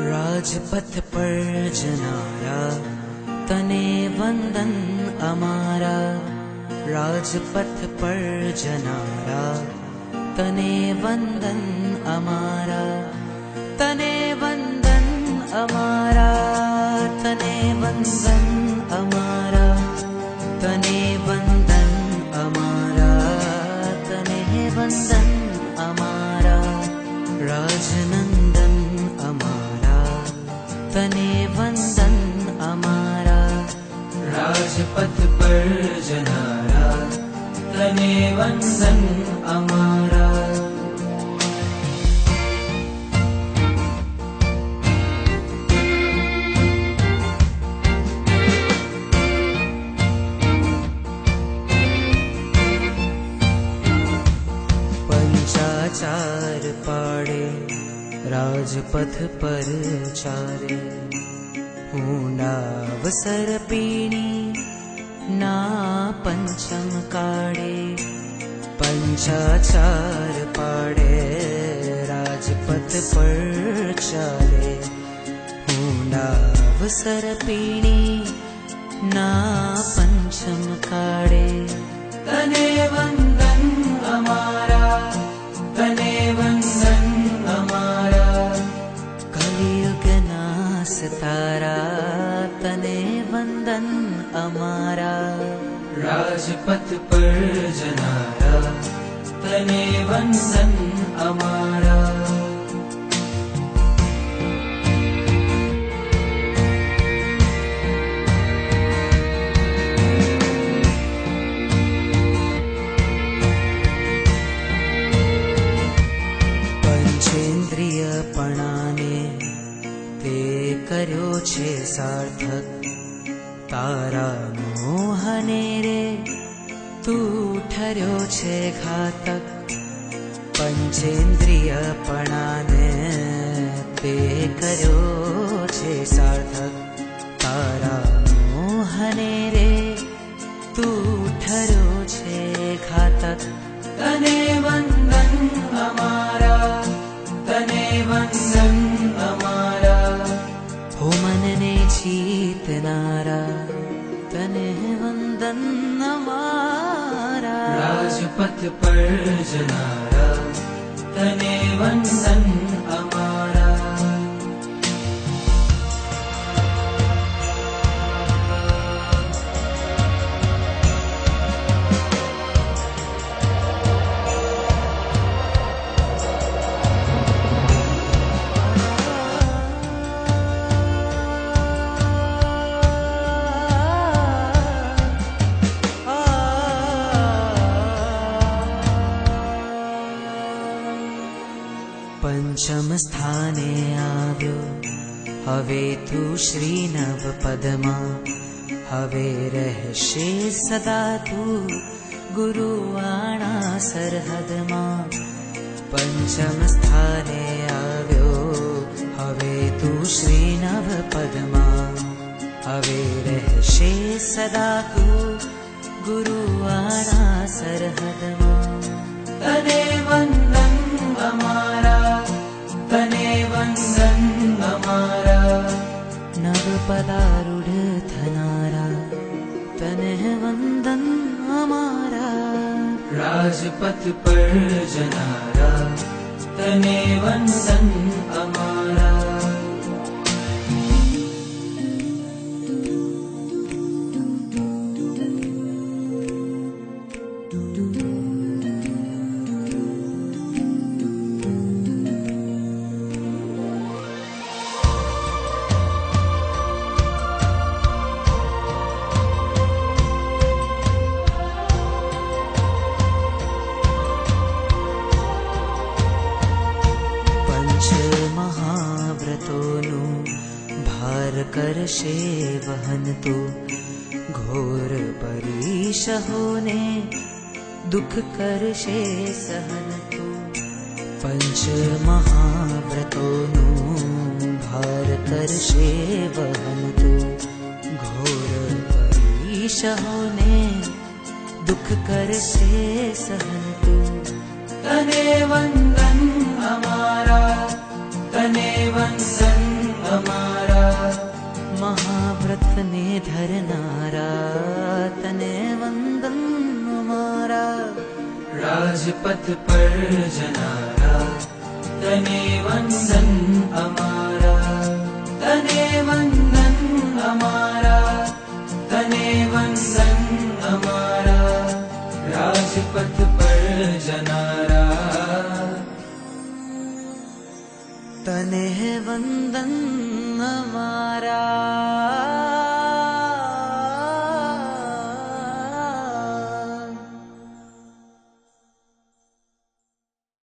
राजपथ पर जनारा तने वंदन अमारा। राजपथ पर जनारा तने वंदन अमारा। तने वंदन अमारा, तने वंदन अमारा, तने वंदन अमारा, तने वंदन अमारा। राजनंदन अमारा तने वंदन अमारा। राजपथ पर जनारा तने वंदन अमारा। पंचाचार पाड़े राजपथ पर चारे। ऊंडावसर पीणी ना पंचम काड़े। पंचाचार पाड़े राजपथ पर चाले। ऊंडावसर पीणी ना पंचम काड़े। तने वंदन अमारा, तने वंदन अमारा। कलियुग नास तारा तने वंदन अमारा। राजपथ पर जनारा तने वंदन अमारा। पंचेन्द्रियपणाने ते कर्यो छे सार्थक। तारा मोहने रे तू ठर्यो छे घातक। पंचेन्द्रियपणाने ते कर्यो छे सार्थक। तारा मोहने रे तू ठर्यो छे घातक। तने वंदन अमारा, तने वंदन अमारा। हो मनने जीतनारा तने वंदन अमारा। राजपथ पर जनारा तने वंदन अमारा। पंचम स्थाने आव्यो हवे तू श्रीनव पदमा। हवे रहशे सदा तू गुरुवाणा सरहदमा। पंचम स्थाने आव्यो हवे तू श्रीनव पदमा। हवे रहशे सदा तू गुरुवाणा सरहदमा। तने वंदन अमारा, तने वंदन अमारा। नव पदारूढ़ थनारा तने वंदन अमारा। राजपथ पर जनारा तने वंदन अमारा। महाव्रतोनु भार करशे वहन तो। घोर परीशहोने दुख करशे सहन तो। पंच महाव्रतोनु भार करशे वहन तो। घोर परीशहोने दुख करशे सहन तो। तने वंदन अमारा, तने वंदन धरनारा तने वंदन हमारा। राजपथ पर जनारा तने वंदन हमारा, तने वंदन हमारा, तने वंदन हमारा। राजपथ पर जनारा तने वंदन हमारा।